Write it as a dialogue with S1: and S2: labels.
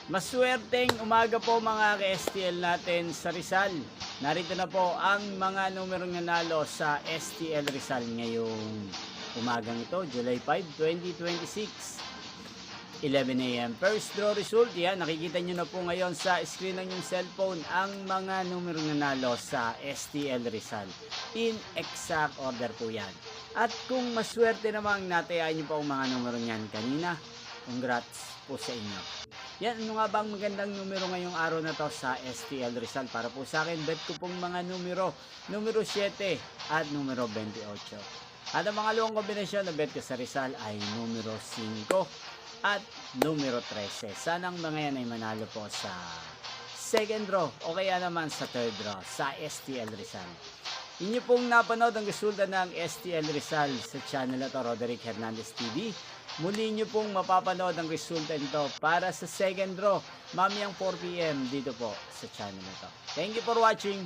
S1: Maswerteng umaga po mga ka-STL natin sa Rizal. Narito na po ang mga numerong nanalo sa STL Rizal ngayong umagang ito, July 5, 2026. 11 a.m. First draw result, yan, nakikita nyo na po ngayon sa screen ng yung cellphone ang mga numerong nanalo sa STL Rizal. In exact order po yan. At kung maswerte namang natayain nyo po ang mga numero niyan kanina, congrats po sa inyo. Yan, ano nga ba ang magandang numero ngayong araw na to sa STL Rizal? Para po sa akin, bet ko pong mga numero 7 at numero 28. At ang mga luwang kombinasyon na bet ko sa Rizal ay numero 5 at numero 13. Sanang mga yan ay manalo po sa second draw o kaya naman sa third draw sa STL Rizal. Inyo pong napanood ang resulta ng STL Rizal sa channel na to, Roderick Hernandez TV. Muli nyo pong mapapanood ang resulta nito para sa second draw mamayang 4 PM dito po sa channel na to. Thank you for watching.